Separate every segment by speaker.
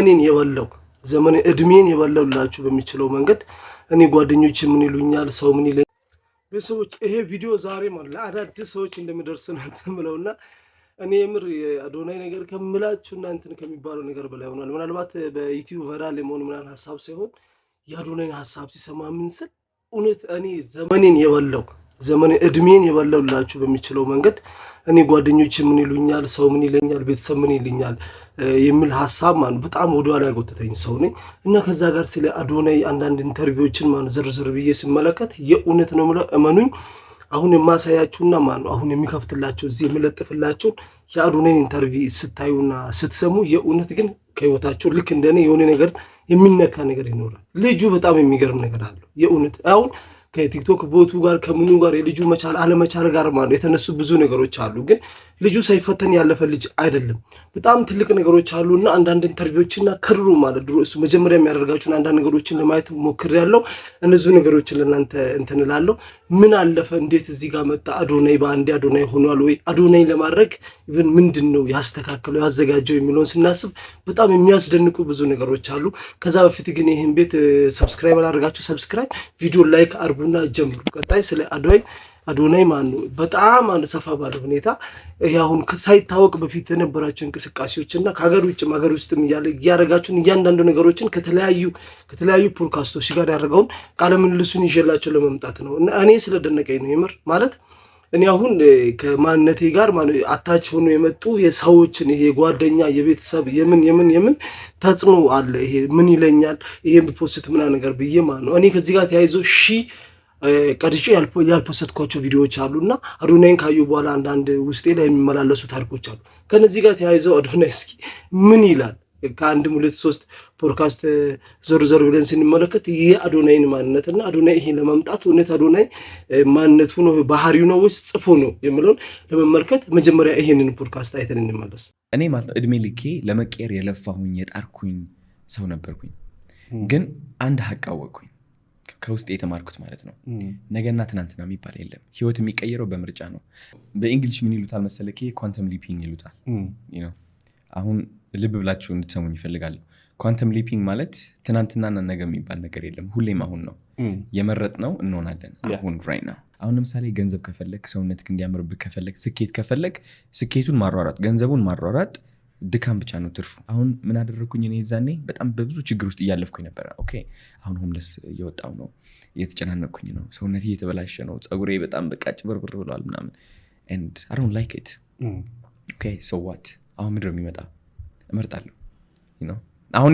Speaker 1: ዘመኔን የበላው ዘመኔ እድሜን የበላውላችሁ በሚችለው መንገድ እኔ ጓደኞቼ ምን ይሉኛል ሰው ምን ይለኛል ቤተሰቦች ይሄ ቪዲዮ ዛሬ ማለት ለአዳዲስ ሰዎች እንደሚደርስ ነው ተምለውና እኔ የምር የአዶናይ ነገር ከምላችሁና እንትን ከሚባለው ነገር በላይ ሆኗል ምናልባት በዩቲዩብ ቫይራል የመሆን ምናምን ሐሳብ ሳይሆን የአዶናይን ሐሳብ ሲሰማ ምን ስል እውነት እኔ ዘመኔን የበላው ዘመኔ እድሜን የበላውላችሁ በሚችለው መንገድ እኔ ጓደኞቼ ምን ይሉኛል ሰው ምን ይለኛል ቤተሰብ ምን ይልኛል የሚል ሐሳብ ማለት በጣም ወደኋላ ያጎተተኝ ሰው ነኝ እና ከዛ ጋር ስለ አዶናይ አንዳንድ ኢንተርቪዎችን ማለት ዝርዝር ብዬ ስመለከት የእውነት ነው ማለት እመኑኝ አሁን የማሳያችሁና ማለት አሁን የሚከፍትላችሁ እዚህ የሚለጥፍላችሁ የአዶናይ ኢንተርቪው ስታዩና ስትሰሙ የእውነት ግን ከህይወታችሁ ልክ እንደኔ የሆነ ነገር የሚነካ ነገር ይኖራል ልጁ በጣም የሚገርም ነገር አለው የእውነት አሁን ከቲክቶክ ቦቱ ጋር ከሙኑ ጋር የልጁ መቻል አለመቻል ጋር ማለት የተነሱ ብዙ ነገሮች አሉ ግን ልጁ ሳይፈተን ያለፈ ልጅ አይደለም በጣም ትልቅ ነገሮች አሉና አንዳንድ ኢንተርቪዎችና ከድሮ ማለት ድሮ እሱ መጀመሪያ የሚያደርጋቸውን አንዳንድ ነገሮችን ለማየት ሞክሬያለሁ እነዚህ ነገሮችን ለእናንተ እንትንላለሁ ምን አለፈ እንዴት እዚህ ጋር መጣ አዶናይ ባንዲ አዶናይ ሆኗል ወይ አዶናይ ለማድረግ ኢቭን ምንድነው ያስተካከለው ያዘጋጀው የሚለውን ስናስብ በጣም የሚያስደንቁ ብዙ ነገሮች አሉ ከዛ በፊት ግን ይሄን ቤት ሰብስክራይብ አድርጋችሁ ሰብስክራይብ ቪዲዮ ላይክ አድርጉና ጀምሩ ቀጣይ ስለ አዶናይ ማን ነው በጣም አንሰፋ ባለ ሁኔታ ያሁን ሳይታወቅ በፊት የነበራቸው እንቅስቃሴዎችና ከሀገር ውስጥም ያረጋችሁን እያንዳንዱ ነገሮችን ከተለያዩ ፖድካስቶች ጋር ያደረገውን ቃለ ምልልሱን ይዤላችሁ ለመምጣት ነው እና እኔ ስለደነቀኝ ነው የምር ማለት እኔ አሁን ከማንነቴ ጋር ማለት አታች ሆኖ የመጡ የሰዎችን ይሄ ጓደኛ የቤተሰብ የምን ተጽኖ አለ ይሄ ምን ይለኛል ይሄን ቢፖስት ምና ነገር ብዬ ማለት ነው እኔ ከዚህ ጋር ተያይዞ ቀድጬ ያልፖስትኳቸው ቪዲዮዎች አሉና አዶናይን ካዩ በኋላ አንዳንድ ውስጤ ላይ የሚመላለሱ ታሪኮች አሉ ከነዚህ ጋር ተያይዘው አዶናይ እስኪ ምን ይላል ከአንድም ሁለት ሶስት ፖድካስት ዘርዘር ብለን ስንመለከት ይሄ አዶናይን ማንነትና አዶናይ ይሄ ለማምጣት እውነት አዶናይ ማንነቱ ነው ባህሪው ነው ወይስ ጽፎ ነው የሚለውን ለመመልከት መጀመሪያ ይሄንን ፖድካስት አይተን እንመለስ
Speaker 2: እኔ ማለት ነው እድሜ ልኬ ለመቀየር የለፋሁኝ የጣርኩኝ ሰው ነበርኩኝ ግን አንድ ሀቅ አወቅኩኝ ከውስጥ የተማርኩት ማለት ነው ነገና ትናንትና የሚባል የለም ህይወት የሚቀየረው በምርጫ ነው በእንግሊሽ ምን ይሉታል መሰለክ ኳንተም ሊፒንግ ይሉታል አሁን ልብ ብላችሁ እንድትሰሙኝ ይፈልጋሉ ኳንተም ሊፒንግ ማለት ትናንትናና ነገ የሚባል ነገር የለም ሁሌም አሁን ነው የመረጥነው እንሆናለን አሁን right now አሁን ለምሳሌ ገንዘብ ከፈለክ ሰውነትክ እንዲያምርብህ ከፈለክ ስኬት ከፈለክ ስኬቱን ማሯሯጥ ገንዘቡን ማሯሯጥ ድካም ብቻ ነው ትርፉ አሁን ምን አደረኩኝ እኔ ዛኔ በጣም በብዙ ችግር ውስጥ እያለፍኩኝ ነበር ኦኬ አሁን ሆምለስ እየወጣው ነው እየተጨናነኩኝ ነው ሰውነቴ እየተበላሸ ነው ጸጉሬ በጣም በቃ ጭብርብር ብሏል ምናምን and I don't like it okay so what አሁን ምድር የሚመጣ እመርጣለሁ አሁን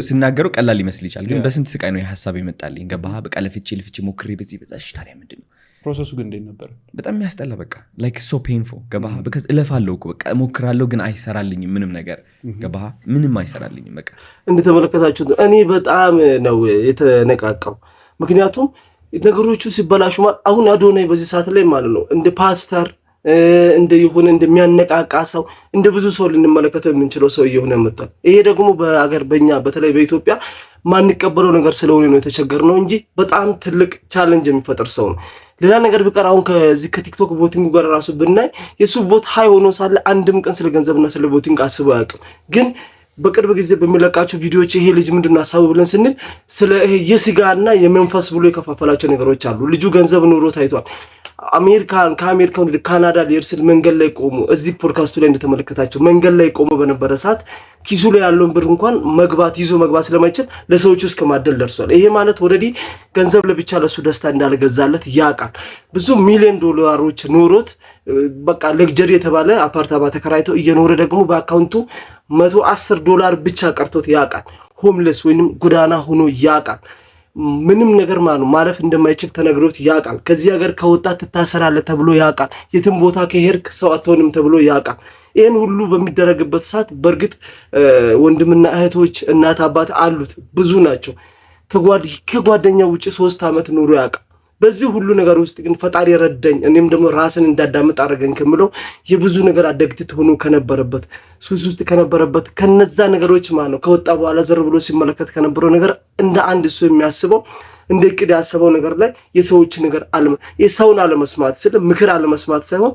Speaker 2: ስናገረው ቀላል ይመስል ይችላል ግን በስንት ስቃይ ነው የሐሳብ ይመጣልኝ ገባህ በቃ ለፍቼ ሞክሬ በዚህ ታዲያ ምንድነው
Speaker 3: ፕሮሰሱ ግን እንዴት ነበር
Speaker 2: በጣም ያስጠላ በቃ like so painful ገባህ because እለፋለሁ በቃ ሞክራለሁ ግን አይሰራልኝም ምንም ነገር ገባህ ምንም አይሰራልኝም በቃ
Speaker 1: እንደተመለከታችሁት እኔ በጣም ነው የተነቃቀው ምክንያቱም ነገሮቹ ሲበላሹ አሁን አዶናይ በዚህ ሰዓት ላይ ማለት ነው እንደ ፓስተር እንደ ይሁን እንደሚያነቃቃ ሰው እንደ ብዙ ሰው ልንመለከተው የምንችለው ሰው ይሁን መጣ ይሄ ደግሞ በአገር በእኛ በተለይ በኢትዮጵያ ማንቀበለው ነገር ስለሆነ ነው የተቸገርነው እንጂ በጣም ትልቅ ቻሌንጅ የሚፈጥር ሰው ነው ሌላ ነገር ቢቀር አሁን ከዚህ ከቲክቶክ ቮቲንግ ጋር ራሱ ብናይ የሱ ቮት ሃይ ሆኖ ሳለ አንድም ቀን ስለ ገንዘብና ስለ ቮቲንግ አስቦ አያውቅም ግን በቅርብ ጊዜ በሚለቃቸው ቪዲዮዎች ይሄ ልጅ ምንድነው አሳብ ብለን ስንል ስለ ይሄ የስጋና የመንፈስ ብሎ የከፋፈላቸው ነገሮች አሉ ልጁ ገንዘብ ኑሮ ታይቷል ከአሜሪካ ወደ ካናዳ ሊርስል መንገድ ላይ ቆሞ እዚህ ፖድካስቱ ላይ እንደተመለከታቸው መንገድ ላይ ቆሞ በነበረ ሰዓት ኪሱ ላይ ያለውን ብር እንኳን ይዞ መግባት ስለማይችል ለሰዎች ውስጥ ከማደል ደርሷል ይሄ ማለት ኦሬዲ ገንዘብ ለብቻ ለሱ ደስታ እንዳልገዛለት ያቃል ብዙ ሚሊዮን ዶላሮች ኖሮት በቃ ለግጀሪ የተባለ አፓርታማ ተከራይቶ እየኖረ ደግሞ በአካውንቱ $110 ብቻ ቀርቶት ያቃል ሆምለስ ወይንም ጎዳና ሆኖ ያቃል ምንም ነገር ማለፍ እንደማይችል ተነግሮት ያቃል ከዚህ ሀገር ከወጣ ተታሰራለህ ተብሎ ያቃል የትም ቦታ ከሄድክ ሰው አትሆንም ተብሎ ያቃል ይሄን ሁሉ በሚደረግበት ሰዓት በርግጥ ወንድምና እህቶች እናት አባት አሉት ብዙ ናቸው ከጓደኛው ውጪ 3 አመት ኖሮ ያቃል በዚህ ሁሉ ነገር ውስጥ ግን ፈጣሪ ረዳኝ እኔም ደግሞ ራስን እንዳዳምጥ አረጋኝ ከመለው የብዙ ነገር አደግት ሆኖ ከነበረበት ሱስ ውስጥ ከነበረበት ከነዛ ነገሮች ማለት ከወጣ በኋላ ዘር ብሎ ሲመለከት ከነበረው ነገር እንደ አንድ እሱ የሚያስበው እንደ ቅድ ያሰበው ነገር ላይ የሰዎች ነገር የሰውን አለመስማት ምክር አለመስማት ሳይሆን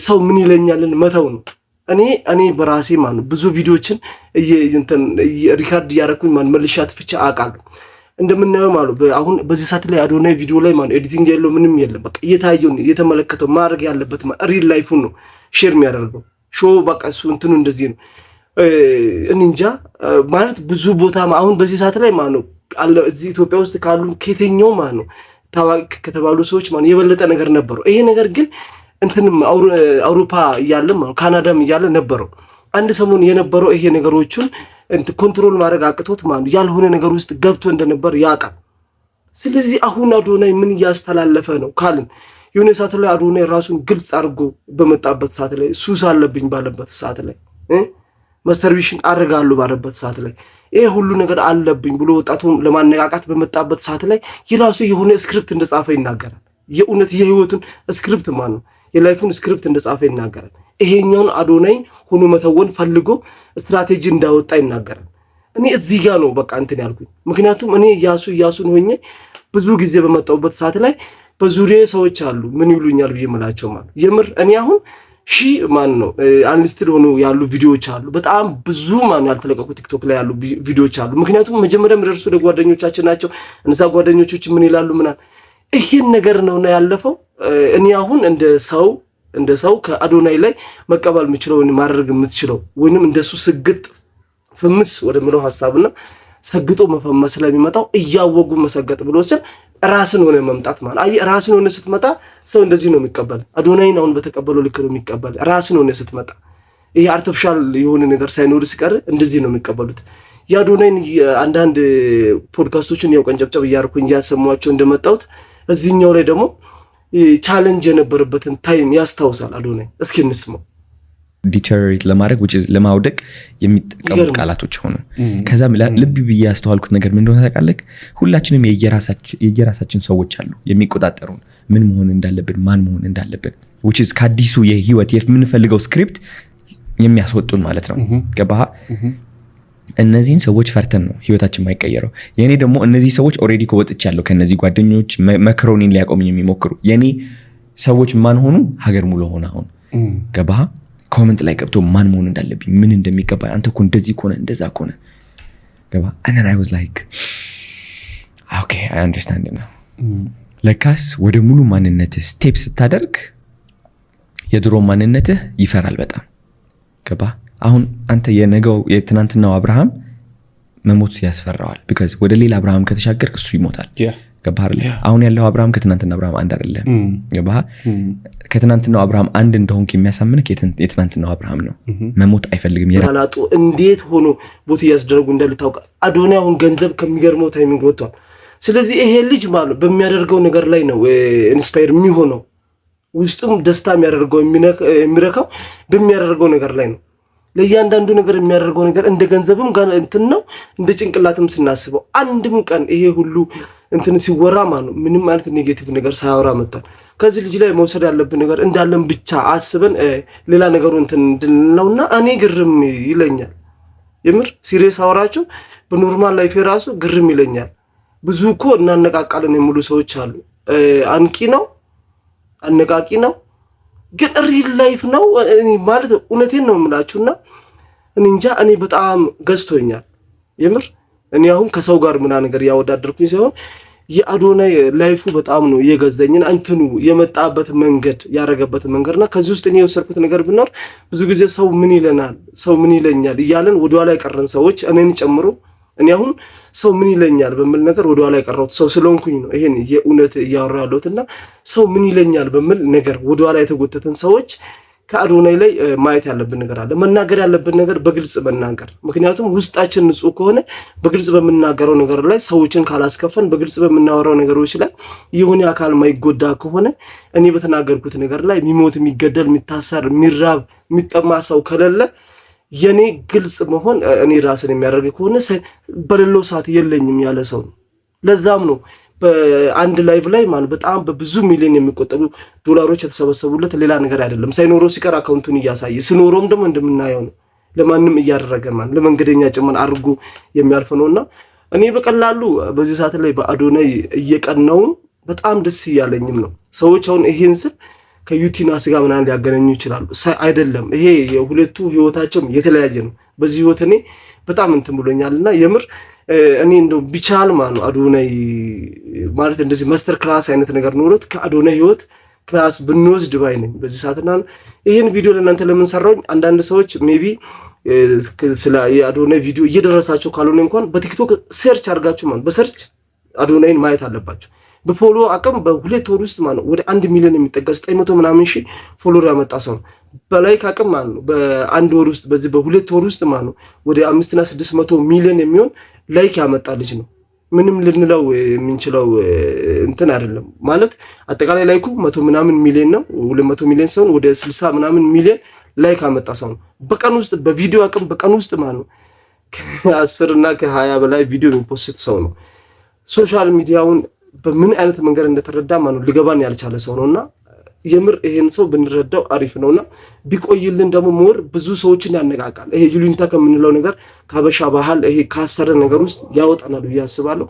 Speaker 1: ሰው ምን ይለኛልን መተው ነው እኔ በራሴ ማለት ብዙ ቪዲዮችን ሪካርድ እያደረኩኝ ማለት መልሻት ፍቻ አውቃለሁ። እንደምናየው ማለት አሁን በዚህ ሰዓት ላይ አዶናይ ቪዲዮ ላይ ማለት ኤዲቲንግ የለው ምንም የለም። በቃ እየታየው እየተመለከተው ማድረግ ያለበት ሪል ላይፉን ነው ሼር የሚያደርገው። ሾው በቃ እሱ እንትኑ እንደዚህ ነው። እንጃ ማለት ብዙ ቦታ አሁን በዚህ ሰዓት ላይ ማለት ነው እዚህ ኢትዮጵያ ውስጥ ካሉ ከየትኛው ማለት ነው ታዋቂ ከተባሉ ሰዎች ማለት የበለጠ ነገር ነበረው። ይሄ ነገር ግን እንትንም አውሮፓ እያለም ማለት ካናዳም እያለ ነበረው። አንድ ሰሞን የነበረው ይሄ ነገሮችን ኮንትሮል ማድረግ አቅቶት ማለት ያልሆነ ነገር ውስጥ ገብቶ እንደነበር ያውቃል። ስለዚህ አሁን አዶናይ ምን እያስተላለፈ ነው ካልን የሆነ ሰዓት ላይ አዶናይ ራሱን ግልጽ አድርጎ በመጣበት ሰዓት ላይ ሱስ አለብኝ ባለበት ሰዓት ላይ ማስተርቤሽን አደርጋለሁ ባለበት ሰዓት ላይ ይሄ ሁሉ ነገር አለብኝ ብሎ ወጣቱን ለማነቃቃት በመጣበት ሰዓት ላይ የራሱ የሆነ ስክሪፕት እንደጻፈ ይናገራል። የእውነት የህይወቱን ስክሪፕት ማለት ነው የላይፉን ስክሪፕት እንደጻፈ ይናገራል። ይሄኛውን አዶናይ ሆኖ መተወን ፈልጎ ስትራቴጂ እንዳወጣ ይናገራል። እኔ እዚህ ጋር ነው በቃ እንትን ያልኩኝ። ምክንያቱም እኔ ያሱን ሆኜ ብዙ ጊዜ በመጣሁበት ሰዓት ላይ በዙሪያዬ ሰዎች አሉ ምን ይሉኛል ብዬ የምላቸው ማለት የምር እኔ አሁን ማን ነው አንሊስትድ ሆኖ ያሉ ቪዲዮዎች አሉ። በጣም ብዙ ማን ያልተለቀቁ ቲክቶክ ላይ ያሉ ቪዲዮዎች አሉ። ምክንያቱም መጀመሪያ ምድርሱ ለጓደኞቻችን ናቸው። እነዛ ጓደኞቾች ምን ይላሉ ምናል ይሄን ነገር ነውና ያለፈው። እኔ አሁን እንደ ሰው ከአዶናይ ላይ መቀበል የምችለው ወይ ማድረግ የምትችለው ወይንም እንደሱ ስግጥ ፍምስ ወደምለው ሐሳብና ሰግጦ መፈመስ ስለሚመጣው እያወጉ መሰገጥ ብሎ ስል ራስን ሆነ መምጣት ማለት አይ ራስን ሆነ ስትመጣ ሰው እንደዚህ ነው የሚቀበል። አዶናይን አሁን በተቀበለው ልክ ነው የሚቀበል። ራስን ሆነ ስትመጣ ይሄ አርቲፊሻል የሆነ ነገር ሳይኖር ሲቀር እንደዚህ ነው የሚቀበሉት። የአዶናይን አንዳንድ ፖድካስቶችን ያው ቀንጨብጨብ እያደረኩኝ እያሰማቸው እንደመጣሁት እዚህኛው ላይ ደግሞ ቻሌንጅ የነበረበትን ታይም ያስታውሳል አዶናይ። እስኪ እንስማው።
Speaker 2: ዲተሪት ለማድረግ ለማውደቅ የሚጠቀሙ ቃላቶች ሆኑ። ከዛም ልብ ብዬ ያስተዋልኩት ነገር ምን እንደሆነ ታውቃለህ? ሁላችንም የየራሳችን ሰዎች አሉ የሚቆጣጠሩን ምን መሆን እንዳለብን ማን መሆን እንዳለብን which is ከአዲሱ የህይወት የምንፈልገው ስክሪፕት የሚያስወጡን ማለት ነው። ገባህ? እነዚህን ሰዎች ፈርተን ነው ህይወታችን ማይቀየረው። የኔ ደግሞ እነዚህ ሰዎች ኦሬዲ ከወጥቻለሁ ከነዚህ ጓደኞች መክሮኒን ሊያቆሙኝ የሚሞክሩ የኔ ሰዎች ማን ሆኑ ሀገር ሙሉ ሆነ። አሁን ገባህ? ኮሜንት ላይ ገብቶ ማን መሆን እንዳለብኝ ምን እንደሚገባ አንተ እኮ እንደዚህ ከሆነ እንደዛ ከሆነ ገባ and then I was like okay I understand now ለካስ ወደ ሙሉ ማንነትህ ስቴፕ ስታደርግ የድሮ ማንነትህ ይፈራል በጣም ገባ። አሁን አንተ የነገው የትናንትናው አብርሃም መሞት ያስፈራዋል because ወደ ሌላ አብርሃም ከተሻገርክ እሱ ይሞታል። ገባ አይደል? አሁን ያለው አብርሃም ከትናንትና አብርሃም አንድ አይደለም። ገባ? ከትናንትናው አብርሃም አንድ እንደሆንክ የሚያሳምንክ የትናንትናው አብርሃም ነው። መሞት አይፈልግም።
Speaker 1: ያላጡ እንዴት ሆኖ ቦት ያስደረጉ እንደልታውቃ አዶናይ አሁን ገንዘብ ከሚገርመው ታይሚንግ ወጥቷል። ስለዚህ ይሄ ልጅ ማለት በሚያደርገው ነገር ላይ ነው ኢንስፓየር የሚሆነው። ውስጡም ደስታ የሚያደርገው የሚረካው በሚያደርገው ነገር ላይ ነው። ለእያንዳንዱ ነገር የሚያደርገው ነገር እንደ ገንዘብም ጋር እንትን ነው እንደ ጭንቅላትም ስናስበው አንድም ቀን ይሄ ሁሉ እንትን ሲወራ ማለት ነው ምንም ማለት ኔጌቲቭ ነገር ሳያወራ መጣን። ከዚህ ልጅ ላይ መውሰድ ያለብን ነገር እንዳለን ብቻ አስበን ሌላ ነገሩ እንትን እንድንለውና እኔ ግርም ይለኛል። የምር ሲሪየስ አወራቸው በኖርማል ላይፍ ራሱ ግርም ይለኛል። ብዙ እኮ እናነቃቃለን የሚሉ ሰዎች አሉ። አንቂ ነው አነቃቂ ነው ግን ሪል ላይፍ ነው ማለት እውነቴን ነው የምላችሁና እንጃ እኔ በጣም ገዝቶኛል የምር። እኔ አሁን ከሰው ጋር ምና ነገር ያወዳደርኩኝ ሳይሆን የአዶናይ ላይፉ በጣም ነው የገዘኝና እንትኑ የመጣበት መንገድ ያረጋበት መንገድና ከዚህ ውስጥ እኔ የወሰድኩት ነገር ቢኖር ብዙ ጊዜ ሰው ምን ይለናል ሰው ምን ይለኛል እያለን ወደኋላ የቀረን ሰዎች እኔን ጨምሮ እኔ አሁን ሰው ምን ይለኛል በሚል ነገር ወደኋላ የቀረሁት ሰው ስለሆንኩኝ ነው ይሄን የእውነት ያወራለሁትና ሰው ምን ይለኛል በሚል ነገር ወደኋላ የተጎተተን ሰዎች ከአዶናይ ላይ ማየት ያለብን ነገር አለ። መናገር ያለብን ነገር በግልጽ መናገር። ምክንያቱም ውስጣችን ንጹህ ከሆነ በግልጽ በመናገረው ነገር ላይ ሰዎችን ካላስከፈን በግልጽ በመናወራው ነገሮች ላይ የሆነ አካል ማይጎዳ ከሆነ እኔ በተናገርኩት ነገር ላይ የሚሞት የሚገደል የሚታሰር የሚራብ የሚጠማ ሰው ከሌለ የኔ ግልጽ መሆን እኔ ራስን የሚያደርግ ከሆነ በሌላው ሰዓት የለኝም ያለ ሰው ነው። ለዛም ነው በአንድ ላይቭ ላይ ማለት በጣም በብዙ ሚሊዮን የሚቆጠሩ ዶላሮች የተሰበሰቡለት ሌላ ነገር አይደለም። ሳይኖረው ሲቀር አካውንቱን እያሳየ ስኖሮም ደግሞ እንደምናየው ነው ለማንም እያደረገ ማለት ለመንገደኛ ጭምር አድርጎ የሚያልፍ ነውና እኔ በቀላሉ በዚህ ሰዓት ላይ በአዶናይ እየቀናው በጣም ደስ እያለኝም ነው። ሰዎች አሁን ይሄን ስል ከዩቲናስ ጋር ምናምን ሊያገናኙ ይችላሉ። አይደለም፣ ይሄ የሁለቱ ህይወታቸው የተለያየ ነው። በዚህ ህይወት እኔ በጣም እንትን ብሎኛልና የምር እኔ እንደው ቢቻል ማለት ነው አዶናይ ማለት እንደዚህ ማስተር ክላስ አይነት ነገር ኖሮት ከአዶናይ ህይወት ክላስ ብንወስድ ባይ ነኝ በዚህ ሰዓትና ይሄን ቪዲዮ ለእናንተ ለምን ሰራውኝ? አንዳንድ ሰዎች ሜቢ ስለ የአዶናይ ቪዲዮ እየደረሳቸው ካልሆነ እንኳን በቲክቶክ ሰርች አድርጋችሁ ማለት በሰርች አዶናይን ማየት አለባችሁ። በፎሎ አቅም በሁለት ወር ውስጥ ማለት ወደ 1 ሚሊዮን የሚጠጋ 900 ምናምን ሺህ ፎሎወር ያመጣ ሰው በላይክ አቅም ማለት ነው በአንድ ወር ውስጥ በዚህ በሁለት ወር ውስጥ ማለት ነው ወደ 5 እና 600 ሚሊዮን የሚሆን ላይክ ያመጣ ልጅ ነው። ምንም ልንለው የምንችለው እንትን አይደለም ማለት አጠቃላይ ላይኩ 100 ምናምን ሚሊዮን ነው። 200 ሚሊዮን ሰው ወደ 60 ምናምን ሚሊዮን ላይክ አመጣ ሰው ነው በቀን ውስጥ በቪዲዮ አቅም በቀን ውስጥ ማለት ነው ከ10 እና ከ20 በላይ ቪዲዮ የሚፖስት ሰው ነው። ሶሻል ሚዲያውን በምን አይነት መንገድ እንደተረዳ ማለት ነው ሊገባን ያልቻለ ሰው ነውና የምር ይሄን ሰው ብንረዳው አሪፍ ነውና ቢቆይልን ደግሞ ሞር ብዙ ሰዎችን ያነቃቃል። ይሄ ይሉኝታ ከምንለው ነገር ከሀበሻ ባህል ይሄ ካሰረ ነገር ውስጥ ያወጣናል ብዬ አስባለሁ።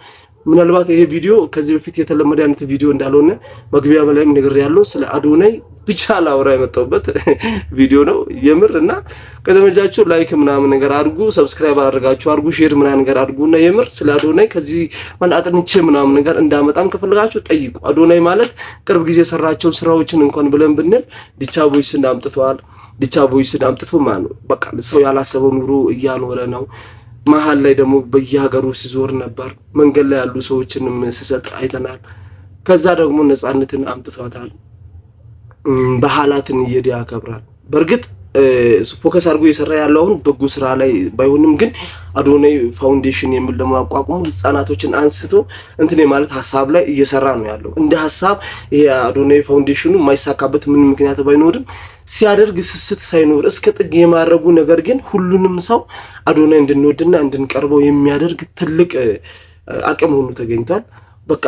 Speaker 1: ምናልባት ይሄ ቪዲዮ ከዚህ በፊት የተለመደ አይነት ቪዲዮ እንዳልሆነ መግቢያ በላይም ነገር ያለው ስለ አዶናይ ብቻ ላወራ የመጣሁበት ቪዲዮ ነው የምር እና ከተመቻችሁ ላይክ ምናምን ነገር አድርጉ፣ ሰብስክራይብ አድርጋችሁ አድርጉ፣ ሼር ምናምን ነገር አድርጉና የምር ስለ አዶናይ ከዚህ ማለት አጥንቼ ምናምን ነገር እንዳመጣም ከፈለጋችሁ ጠይቁ። አዶናይ ማለት ቅርብ ጊዜ የሰራቸው ስራዎችን እንኳን ብለን ብንል ዲቻ ቦይስን አምጥቷል። ዲቻ ቦይስን አምጥቶ ማለት ነው በቃ ሰው ያላሰበው ኑሮ እያኖረ ነው። መሀል ላይ ደግሞ በየሀገሩ ሲዞር ነበር። መንገድ ላይ ያሉ ሰዎችንም ሲሰጥ አይተናል። ከዛ ደግሞ ነፃነትን አምጥቷታል። ባህላትን እየሄደ ያከብራል። በእርግጥ ፎከስ አድርጎ እየሰራ ያለው አሁን በጎ ስራ ላይ ባይሆንም ግን አዶናይ ፋውንዴሽን የሚል ደግሞ አቋቁሞ ህፃናቶችን አንስቶ እንትን ማለት ሐሳብ ላይ እየሰራ ነው ያለው። እንደ ሐሳብ ይሄ አዶናይ ፋውንዴሽኑ የማይሳካበት ምን ምክንያት ባይኖርም ሲያደርግ ስስት ሳይኖር እስከ ጥግ የማድረጉ ነገር ግን ሁሉንም ሰው አዶናይ እንድንወድና እንድንቀርበው የሚያደርግ ትልቅ አቅም ሆኖ ተገኝቷል። በቃ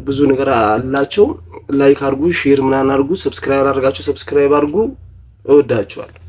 Speaker 1: ብዙ ነገር አላቸው። ላይክ አድርጉ፣ ሼር ምናምን አድርጉ፣ ሰብስክራይብ አድርጋችሁ ሰብስክራይብ አድርጉ። እወዳችኋለሁ።